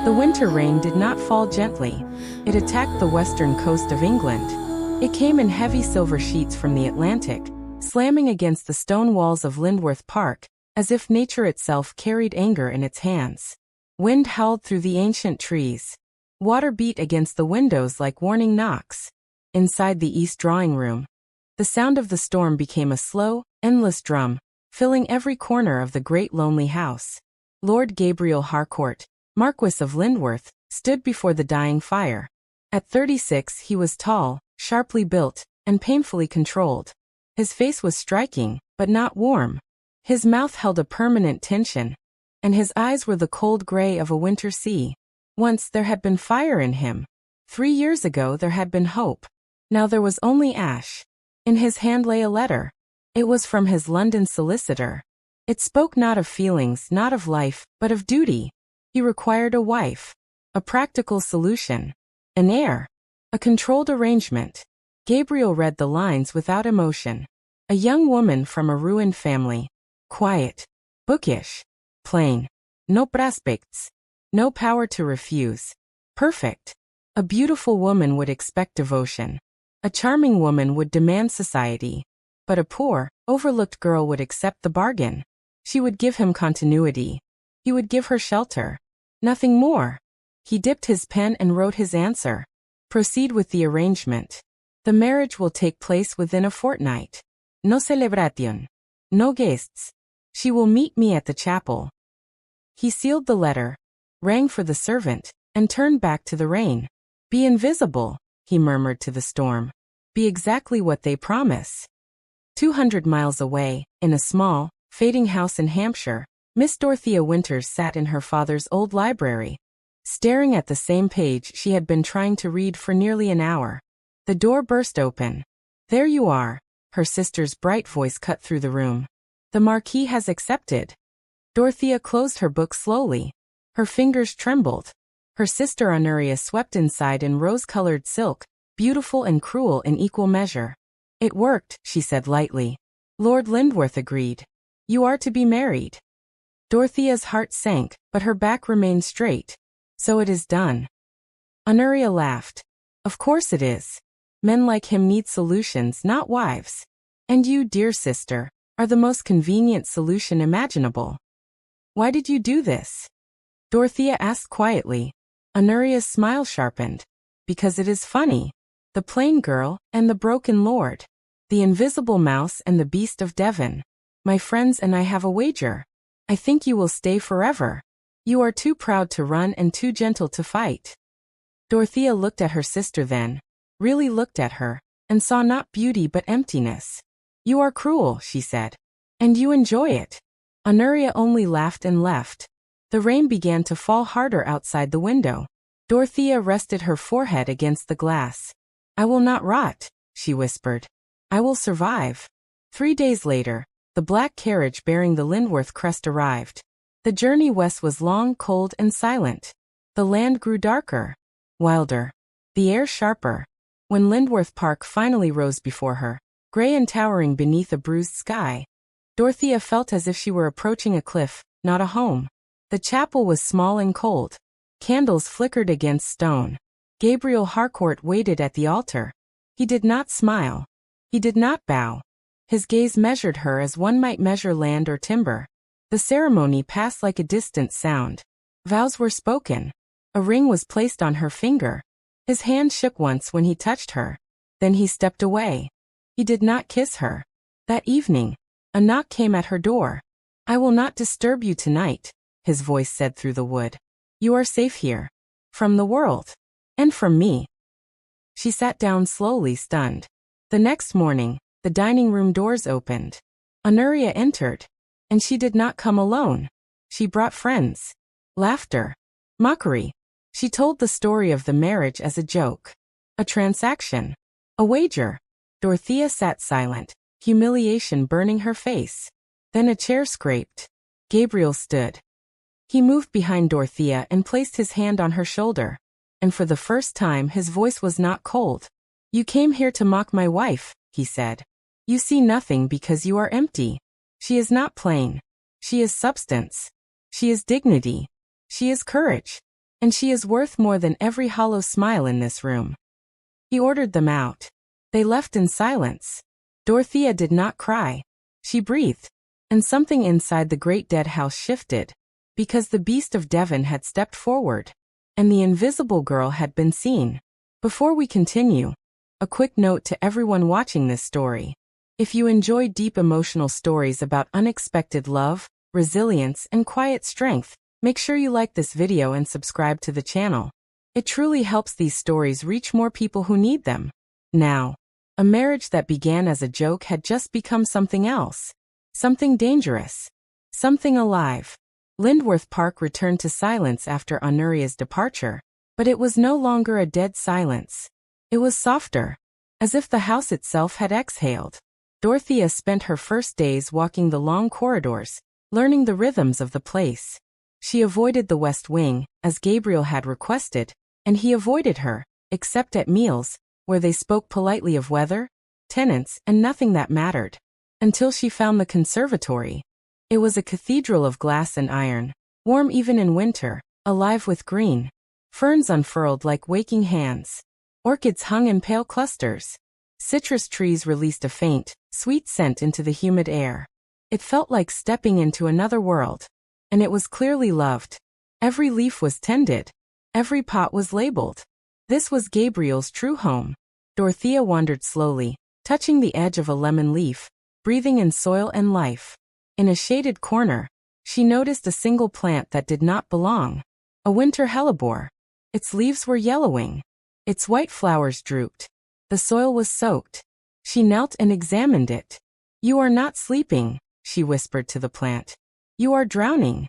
The winter rain did not fall gently. It attacked the western coast of England. It came in heavy silver sheets from the Atlantic, slamming against the stone walls of Lindworth Park, as if nature itself carried anger in its hands. Wind howled through the ancient trees. Water beat against the windows like warning knocks. Inside the east drawing room, the sound of the storm became a slow, endless drum, filling every corner of the great lonely house. Lord Gabriel Harcourt, Marquess of Lindworth, stood before the dying fire. At 36 he was tall, sharply built, and painfully controlled. His face was striking, but not warm. His mouth held a permanent tension, and his eyes were the cold gray of a winter sea. Once there had been fire in him. 3 years ago there had been hope. Now there was only ash. In his hand lay a letter. It was from his London solicitor. It spoke not of feelings, not of life, but of duty. He required a wife, a practical solution, an heir, a controlled arrangement. Gabriel read the lines without emotion. A young woman from a ruined family. Quiet, bookish, plain, no prospects, no power to refuse. Perfect. A beautiful woman would expect devotion. A charming woman would demand society. But a poor, overlooked girl would accept the bargain. She would give him continuity. He would give her shelter. Nothing more. He dipped his pen and wrote his answer. Proceed with the arrangement. The marriage will take place within a fortnight. No celebration. No guests. She will meet me at the chapel. He sealed the letter, rang for the servant, and turned back to the rain. Be invisible, he murmured to the storm. Be exactly what they promise. 200 miles away, in a small, fading house in Hampshire, Miss Dorothea Winters sat in her father's old library, staring at the same page she had been trying to read for nearly an hour. The door burst open. There you are, her sister's bright voice cut through the room. The Marquis has accepted. Dorothea closed her book slowly. Her fingers trembled. Her sister Honoria swept inside in rose-colored silk, beautiful and cruel in equal measure. It worked, she said lightly. Lord Lindworth agreed. You are to be married. Dorothea's heart sank, but her back remained straight. So it is done. Honoria laughed. Of course it is. Men like him need solutions, not wives. And you, dear sister, are the most convenient solution imaginable. Why did you do this? Dorothea asked quietly. Honoria's smile sharpened. Because it is funny. The plain girl and the broken lord. The invisible mouse and the beast of Devon. My friends and I have a wager. I think you will stay forever. You are too proud to run and too gentle to fight. Dorothea looked at her sister then, really looked at her, and saw not beauty but emptiness. You are cruel, she said. And you enjoy it. Honoria only laughed and left. The rain began to fall harder outside the window. Dorothea rested her forehead against the glass. I will not rot, she whispered. I will survive. 3 days later, the black carriage bearing the Lindworth crest arrived. The journey west was long, cold, and silent. The land grew darker, wilder, the air sharper. When Lindworth Park finally rose before her, gray and towering beneath a bruised sky, Dorothea felt as if she were approaching a cliff, not a home. The chapel was small and cold. Candles flickered against stone. Gabriel Harcourt waited at the altar. He did not smile. He did not bow. His gaze measured her as one might measure land or timber. The ceremony passed like a distant sound. Vows were spoken. A ring was placed on her finger. His hand shook once when he touched her. Then he stepped away. He did not kiss her. That evening, a knock came at her door. I will not disturb you tonight, his voice said through the wood. You are safe here. From the world. And from me. She sat down slowly, stunned. The next morning, the dining room doors opened. Honoria entered. And she did not come alone. She brought friends. Laughter. Mockery. She told the story of the marriage as a joke. A transaction. A wager. Dorothea sat silent, humiliation burning her face. Then a chair scraped. Gabriel stood. He moved behind Dorothea and placed his hand on her shoulder. And for the first time his voice was not cold. You came here to mock my wife, he said. You see nothing because you are empty. She is not plain. She is substance. She is dignity. She is courage. and she is worth more than every hollow smile in this room." He ordered them out. They left in silence. Dorothea did not cry. She breathed, and something inside the great dead house shifted, because the beast of Devon had stepped forward, and the invisible girl had been seen. Before we continue, a quick note to everyone watching this story. If you enjoy deep emotional stories about unexpected love, resilience, and quiet strength, make sure you like this video and subscribe to the channel. It truly helps these stories reach more people who need them. Now, a marriage that began as a joke had just become something else. Something dangerous. Something alive. Lindworth Park returned to silence after Honoria's departure, but it was no longer a dead silence. It was softer, as if the house itself had exhaled. Dorothea spent her first days walking the long corridors, learning the rhythms of the place. She avoided the West Wing, as Gabriel had requested, and he avoided her, except at meals, where they spoke politely of weather, tenants, and nothing that mattered. Until she found the conservatory. It was a cathedral of glass and iron, warm even in winter, alive with green. Ferns unfurled like waking hands. Orchids hung in pale clusters. Citrus trees released a faint, sweet scent into the humid air. It felt like stepping into another world. And it was clearly loved. Every leaf was tended. Every pot was labeled. This was Gabriel's true home. Dorothea wandered slowly, touching the edge of a lemon leaf, breathing in soil and life. In a shaded corner, she noticed a single plant that did not belong. A winter hellebore. Its leaves were yellowing. Its white flowers drooped. The soil was soaked. She knelt and examined it. "You are not sleeping," she whispered to the plant. "You are drowning."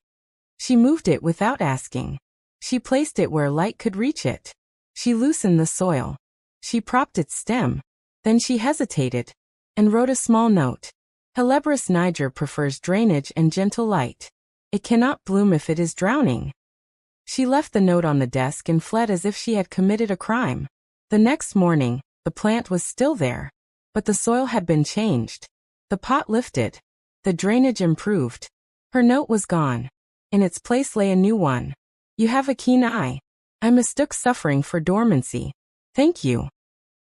She moved it without asking. She placed it where light could reach it. She loosened the soil. She propped its stem. Then she hesitated, and wrote a small note. "Helleborus niger prefers drainage and gentle light. It cannot bloom if it is drowning." She left the note on the desk and fled as if she had committed a crime. The next morning, the plant was still there, but the soil had been changed. The pot lifted. The drainage improved. Her note was gone. In its place lay a new one. "You have a keen eye. I mistook suffering for dormancy. Thank you."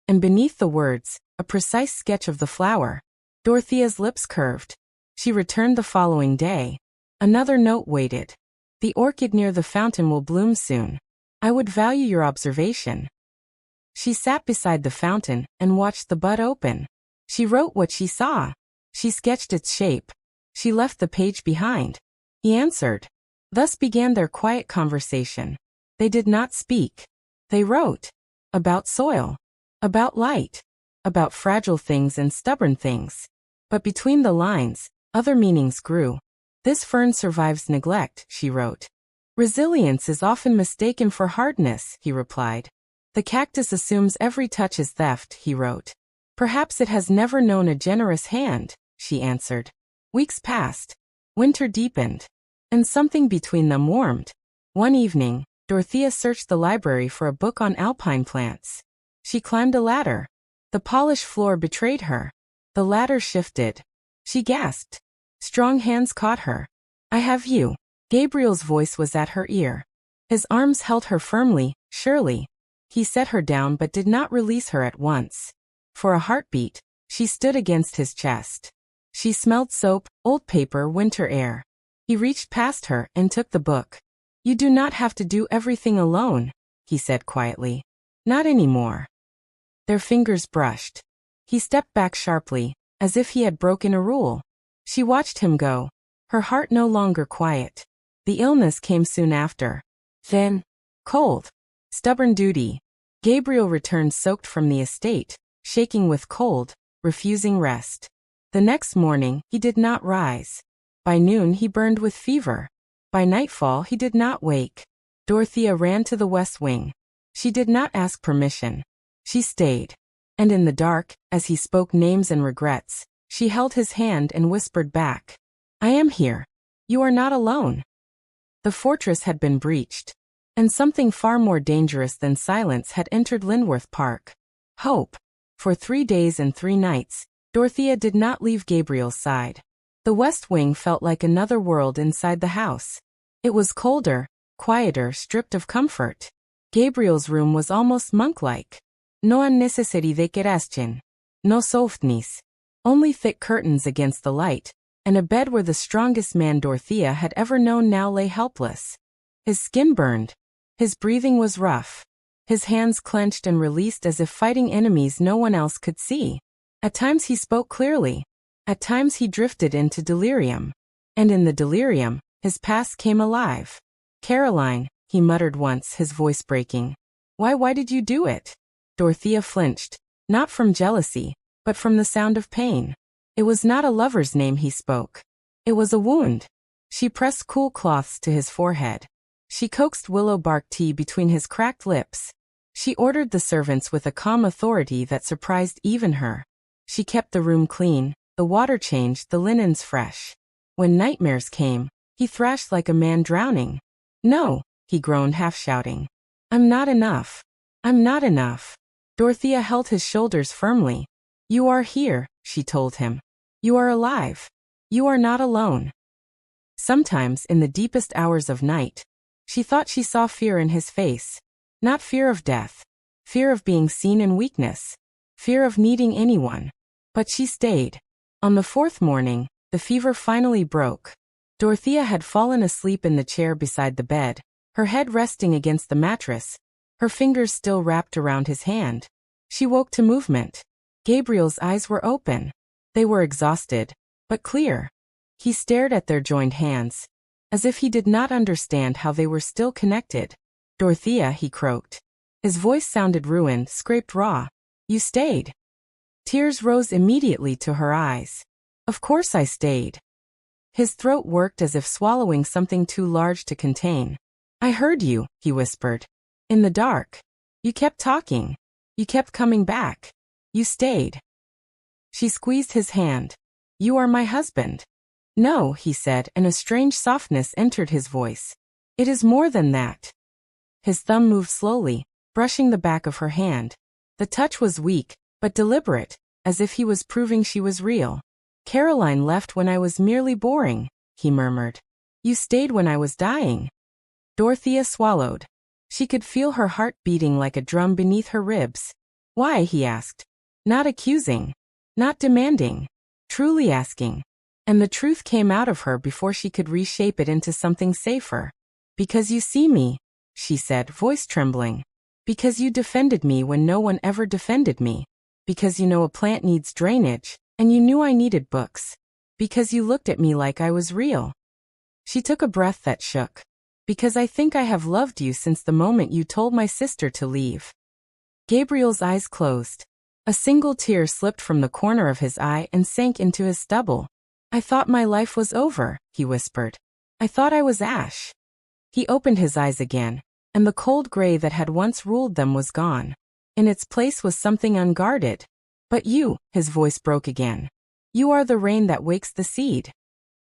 And beneath the words, a precise sketch of the flower. Dorothea's lips curved. She returned the following day. Another note waited. "The orchid near the fountain will bloom soon. I would value your observation." She sat beside the fountain and watched the bud open. She wrote what she saw. She sketched its shape. She left the page behind. He answered. Thus began their quiet conversation. They did not speak. They wrote. About soil. About light. About fragile things and stubborn things. But between the lines, other meanings grew. "This fern survives neglect," she wrote. "Resilience is often mistaken for hardness," he replied. "The cactus assumes every touch is theft," he wrote. "Perhaps it has never known a generous hand," she answered. Weeks passed. Winter deepened. And something between them warmed. One evening, Dorothea searched the library for a book on alpine plants. She climbed a ladder. The polished floor betrayed her. The ladder shifted. She gasped. Strong hands caught her. "I have you." Gabriel's voice was at her ear. His arms held her firmly, surely. He set her down but did not release her at once. For a heartbeat, she stood against his chest. She smelled soap, old paper, winter air. He reached past her and took the book. "You do not have to do everything alone," he said quietly. "Not anymore." Their fingers brushed. He stepped back sharply, as if he had broken a rule. She watched him go, her heart no longer quiet. The illness came soon after. Then, cold. Stubborn duty. Gabriel returned soaked from the estate, shaking with cold, refusing rest. The next morning, he did not rise. By noon he burned with fever. By nightfall he did not wake. Dorothea ran to the west wing. She did not ask permission. She stayed. And in the dark, as he spoke names and regrets, she held his hand and whispered back. "I am here. You are not alone." The fortress had been breached. And something far more dangerous than silence had entered Lindworth Park. Hope. For 3 days and 3 nights, Dorothea did not leave Gabriel's side. The west wing felt like another world inside the house. It was colder, quieter, stripped of comfort. Gabriel's room was almost monk-like. No unnecessary decoration. No softness. Only thick curtains against the light, and a bed where the strongest man Dorothea had ever known now lay helpless. His skin burned. His breathing was rough. His hands clenched and released as if fighting enemies no one else could see. At times he spoke clearly. At times he drifted into delirium. And in the delirium, his past came alive. "Caroline," he muttered once, his voice breaking. Why did you do it?" Dorothea flinched, not from jealousy, but from the sound of pain. It was not a lover's name he spoke. It was a wound. She pressed cool cloths to his forehead. She coaxed willow bark tea between his cracked lips. She ordered the servants with a calm authority that surprised even her. She kept the room clean, the water changed, the linens fresh. When nightmares came, he thrashed like a man drowning. "No," he groaned, half shouting. "I'm not enough. I'm not enough." Dorothea held his shoulders firmly. "You are here," she told him. "You are alive. You are not alone." Sometimes, in the deepest hours of night, she thought she saw fear in his face. Not fear of death. Fear of being seen in weakness. Fear of needing anyone. But she stayed. On the fourth morning, the fever finally broke. Dorothea had fallen asleep in the chair beside the bed, her head resting against the mattress, her fingers still wrapped around his hand. She woke to movement. Gabriel's eyes were open. They were exhausted, but clear. He stared at their joined hands, as if he did not understand how they were still connected. "Dorothea," he croaked. His voice sounded ruined, scraped raw. "You stayed." Tears rose immediately to her eyes. "Of course I stayed." His throat worked as if swallowing something too large to contain. "I heard you," he whispered. "In the dark. You kept talking. You kept coming back. You stayed." She squeezed his hand. "You are my husband." "No," he said, and a strange softness entered his voice. "It is more than that." His thumb moved slowly, brushing the back of her hand. The touch was weak, but deliberate, as if he was proving she was real. "Caroline left when I was merely boring," he murmured. "You stayed when I was dying." Dorothea swallowed. She could feel her heart beating like a drum beneath her ribs. "Why?" he asked. Not accusing. Not demanding. Truly asking. And the truth came out of her before she could reshape it into something safer. "Because you see me," she said, voice trembling. "Because you defended me when no one ever defended me. Because you know a plant needs drainage, and you knew I needed books. Because you looked at me like I was real." She took a breath that shook. "Because I think I have loved you since the moment you told my sister to leave." Gabriel's eyes closed. A single tear slipped from the corner of his eye and sank into his stubble. "I thought my life was over," he whispered. "I thought I was ash." He opened his eyes again, and the cold gray that had once ruled them was gone. In its place was something unguarded. "But you," his voice broke again. "You are the rain that wakes the seed."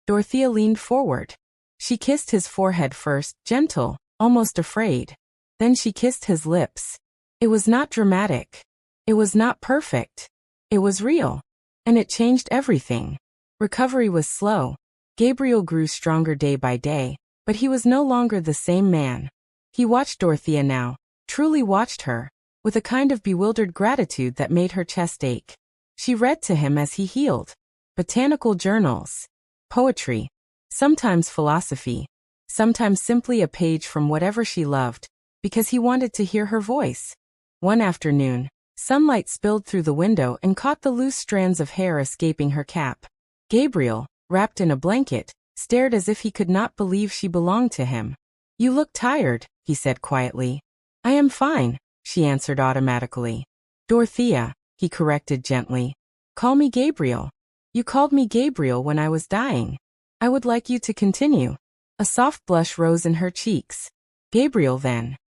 Dorothea leaned forward. She kissed his forehead first, gentle, almost afraid. Then she kissed his lips. It was not dramatic. It was not perfect. It was real. And it changed everything. Recovery was slow. Gabriel grew stronger day by day, but he was no longer the same man. He watched Dorothea now, truly watched her, with a kind of bewildered gratitude that made her chest ache. She read to him as he healed. Botanical journals. Poetry. Sometimes philosophy. Sometimes simply a page from whatever she loved, because he wanted to hear her voice. One afternoon, sunlight spilled through the window and caught the loose strands of hair escaping her cap. Gabriel, wrapped in a blanket, stared as if he could not believe she belonged to him. "You look tired," he said quietly. "I am fine," she answered automatically. "Dorothea," he corrected gently. "Call me Gabriel. You called me Gabriel when I was dying. I would like you to continue." A soft blush rose in her cheeks. "Gabriel, then."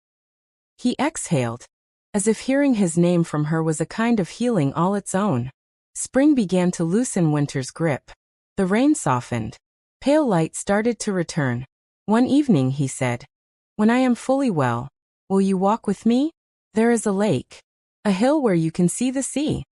He exhaled, as if hearing his name from her was a kind of healing all its own. Spring began to loosen winter's grip. The rain softened. Pale light started to return. One evening he said, "When I am fully well, will you walk with me? There is a lake. A hill where you can see the sea."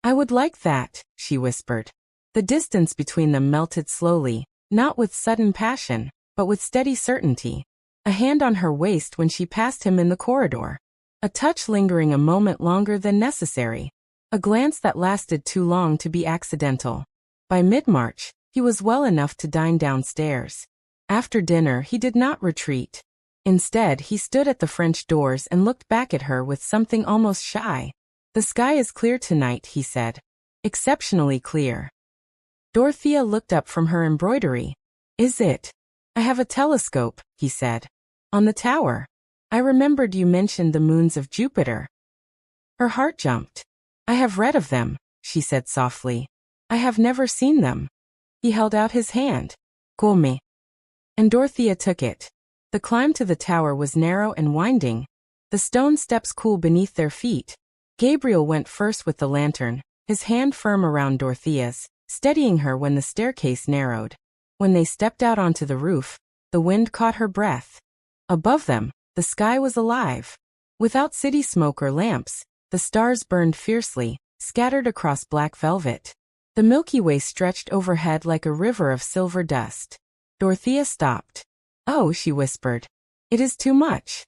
"I would like that," she whispered. The distance between them melted slowly, not with sudden passion, but with steady certainty. a hand on her waist when she passed him in the corridor. A touch lingering a moment longer than necessary. A glance that lasted too long to be accidental. By mid-March, he was well enough to dine downstairs. After dinner he did not retreat. Instead, he stood at the French doors and looked back at her with something almost shy. "The sky is clear tonight," he said. "Exceptionally clear." Dorothea looked up from her embroidery. "Is it?" "I have a telescope," he said. "On the tower. I remembered you mentioned the moons of Jupiter." Her heart jumped. "I have read of them," she said softly. "I have never seen them." He held out his hand. "Come." And Dorothea took it. The climb to the tower was narrow and winding. The stone steps cool beneath their feet. Gabriel went first with the lantern, his hand firm around Dorothea's, steadying her when the staircase narrowed. When they stepped out onto the roof, the wind caught her breath. Above them, the sky was alive. Without city smoke or lamps, the stars burned fiercely, scattered across black velvet. The Milky Way stretched overhead like a river of silver dust. Dorothea stopped. "Oh," she whispered. "It is too much."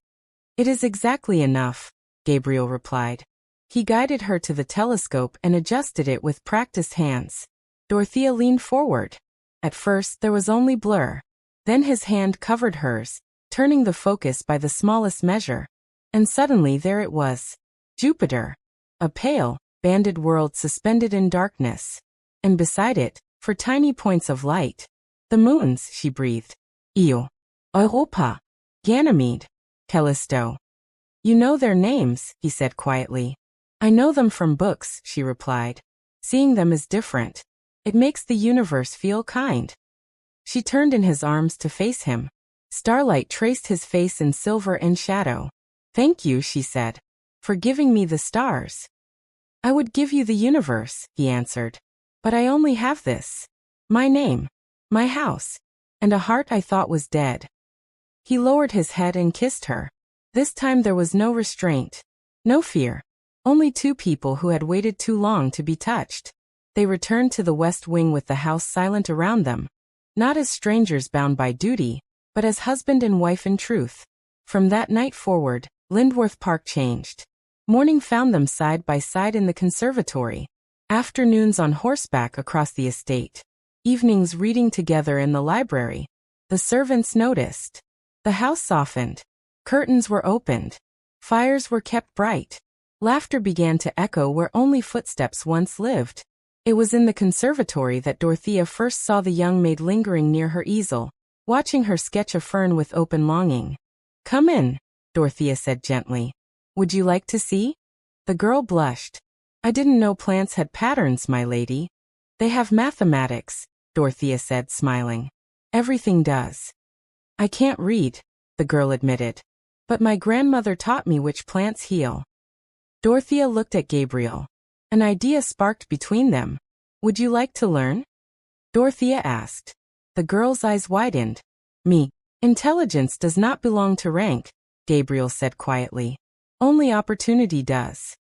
"It is exactly enough," Gabriel replied. He guided her to the telescope and adjusted it with practiced hands. Dorothea leaned forward. At first there was only blur. Then his hand covered hers, turning the focus by the smallest measure. And suddenly there it was. Jupiter. A pale, banded world suspended in darkness. And beside it, for tiny points of light, the moons, she breathed. Io. Europa. Ganymede. Callisto. "You know their names," he said quietly. "I know them from books," she replied. "Seeing them is different. It makes the universe feel kind." She turned in his arms to face him. Starlight traced his face in silver and shadow. "Thank you," she said, "for giving me the stars." "I would give you the universe," he answered. "But I only have this. My name. My house. And a heart I thought was dead." He lowered his head and kissed her. This time there was no restraint. No fear. Only two people who had waited too long to be touched. They returned to the West Wing with the house silent around them. Not as strangers bound by duty, but as husband and wife in truth. From that night forward, Lindworth Park changed. Morning found them side by side in the conservatory. Afternoons on horseback across the estate. Evenings reading together in the library. The servants noticed. The house softened. Curtains were opened. Fires were kept bright. Laughter began to echo where only footsteps once lived. It was in the conservatory that Dorothea first saw the young maid lingering near her easel, watching her sketch a fern with open longing. "Come in," Dorothea said gently. "Would you like to see?" The girl blushed. "I didn't know plants had patterns, my lady." "They have mathematics," Dorothea said, smiling. "Everything does." "I can't read," the girl admitted. "But my grandmother taught me which plants heal." Dorothea looked at Gabriel. An idea sparked between them. "Would you like to learn?" Dorothea asked. The girl's eyes widened. "Me. Intelligence does not belong to rank," Gabriel said quietly. "Only opportunity does."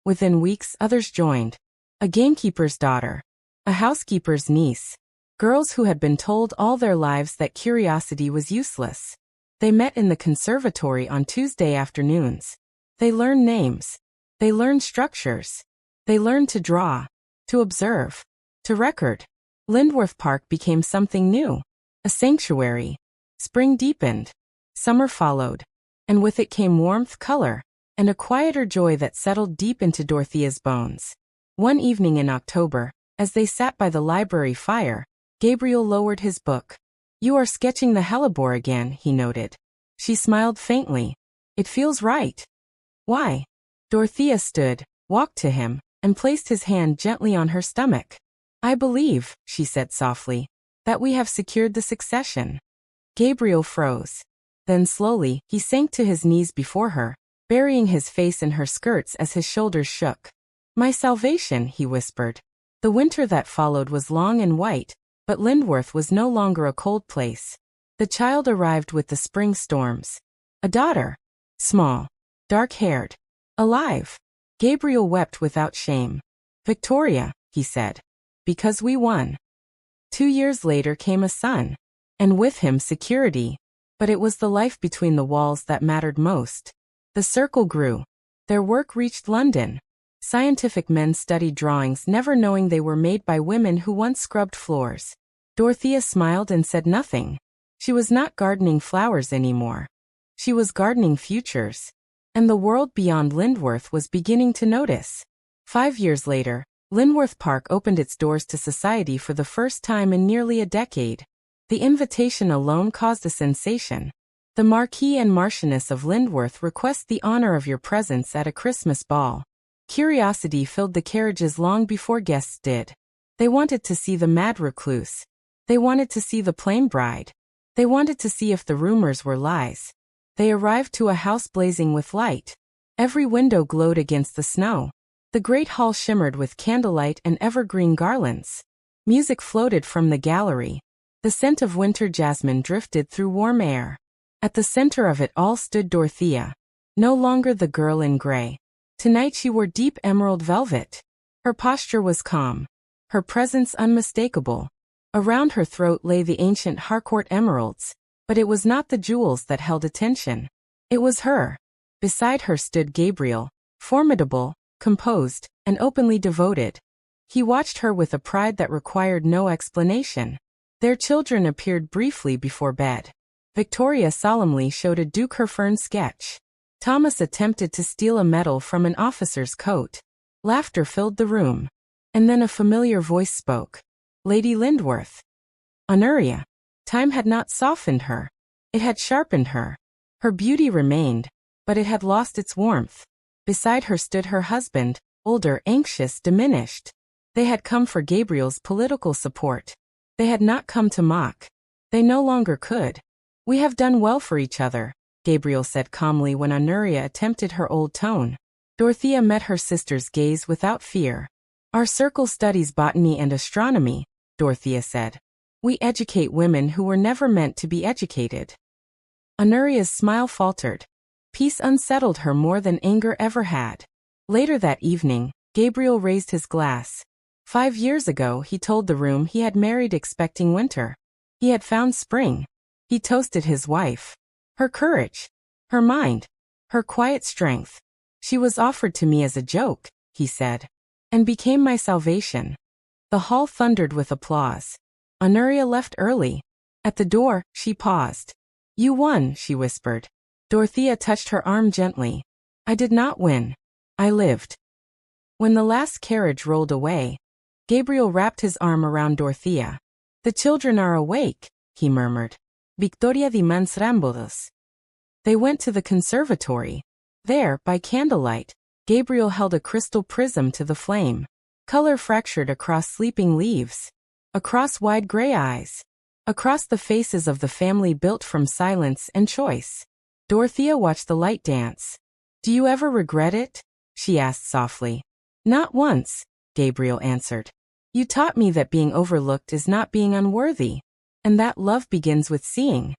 Within weeks others joined. A gamekeeper's daughter. A housekeeper's niece. Girls who had been told all their lives that curiosity was useless. They met in the conservatory on Tuesday afternoons. They learned names. They learned structures. They learned to draw, to observe, to record. Lindworth Park became something new. A sanctuary. Spring deepened. Summer followed. And with it came warmth, color, and a quieter joy that settled deep into Dorothea's bones. One evening in October, as they sat by the library fire, Gabriel lowered his book. "You are sketching the hellebore again," he noted. She smiled faintly. "It feels right." "Why?" Dorothea stood, walked to him, and placed his hand gently on her stomach. "I believe," she said softly, "that we have secured the succession." Gabriel froze. Then slowly, he sank to his knees before her, burying his face in her skirts as his shoulders shook. "My salvation," he whispered. The winter that followed was long and white, but Lindworth was no longer a cold place. The child arrived with the spring storms. A daughter. Small. Dark-haired. Alive. Gabriel wept without shame. "Victoria," he said. "Because we won." 2 years later came a son. And with him security. But it was the life between the walls that mattered most. The circle grew. Their work reached London. Scientific men studied drawings, never knowing they were made by women who once scrubbed floors. Dorothea smiled and said nothing. She was not gardening flowers anymore. She was gardening futures. And the world beyond Lindworth was beginning to notice. 5 years later, Lindworth Park opened its doors to society for the first time in nearly a decade. The invitation alone caused a sensation. The Marquis and Marchioness of Lindworth request the honor of your presence at a Christmas ball. Curiosity filled the carriages long before guests did. They wanted to see the mad recluse. They wanted to see the plain bride. They wanted to see if the rumors were lies. They arrived to a house blazing with light. Every window glowed against the snow. The great hall shimmered with candlelight and evergreen garlands. Music floated from the gallery. The scent of winter jasmine drifted through warm air. At the center of it all stood Dorothea. No longer the girl in gray. Tonight she wore deep emerald velvet. Her posture was calm. Her presence unmistakable. Around her throat lay the ancient Harcourt emeralds, but it was not the jewels that held attention. It was her. Beside her stood Gabriel, formidable, composed, and openly devoted. He watched her with a pride that required no explanation. Their children appeared briefly before bed. Victoria solemnly showed a Duke her fern sketch. Thomas attempted to steal a medal from an officer's coat. Laughter filled the room. And then a familiar voice spoke. Lady Lindworth. Honoria. Time had not softened her. It had sharpened her. Her beauty remained, but it had lost its warmth. Beside her stood her husband, older, anxious, diminished. They had come for Gabriel's political support. They had not come to mock. They no longer could. We have done well for each other, Gabriel said calmly when Honoria attempted her old tone. Dorothea met her sister's gaze without fear. Our circle studies botany and astronomy, Dorothea said. We educate women who were never meant to be educated. Honoria's smile faltered. Peace unsettled her more than anger ever had. Later that evening, Gabriel raised his glass. 5 years ago he told the room he had married expecting winter. He had found spring. He toasted his wife. Her courage. Her mind. Her quiet strength. She was offered to me as a joke, he said, and became my salvation. The hall thundered with applause. Honoria left early. At the door, she paused. You won, she whispered. Dorothea touched her arm gently. I did not win. I lived. When the last carriage rolled away, Gabriel wrapped his arm around Dorothea. The children are awake, he murmured. Victoria di mans rambodos. They went to the conservatory. There, by candlelight, Gabriel held a crystal prism to the flame. Color fractured across sleeping leaves. Across wide gray eyes. Across the faces of the family built from silence and choice. Dorothea watched the light dance. Do you ever regret it? She asked softly. Not once, Gabriel answered. You taught me that being overlooked is not being unworthy, and that love begins with seeing.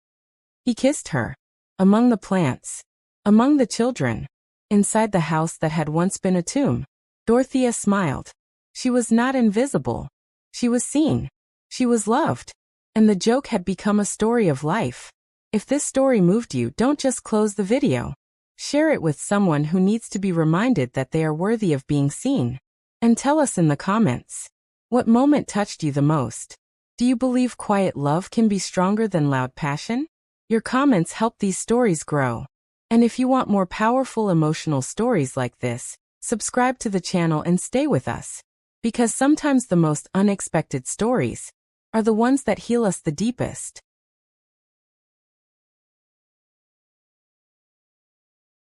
He kissed her. Among the plants. Among the children. Inside the house that had once been a tomb. Dorothea smiled. She was not invisible. She was seen. She was loved. And the joke had become a story of life. If this story moved you, don't just close the video. Share it with someone who needs to be reminded that they are worthy of being seen. And tell us in the comments. What moment touched you the most? Do you believe quiet love can be stronger than loud passion? Your comments help these stories grow. And if you want more powerful emotional stories like this, subscribe to the channel and stay with us. Because sometimes the most unexpected stories are the ones that heal us the deepest.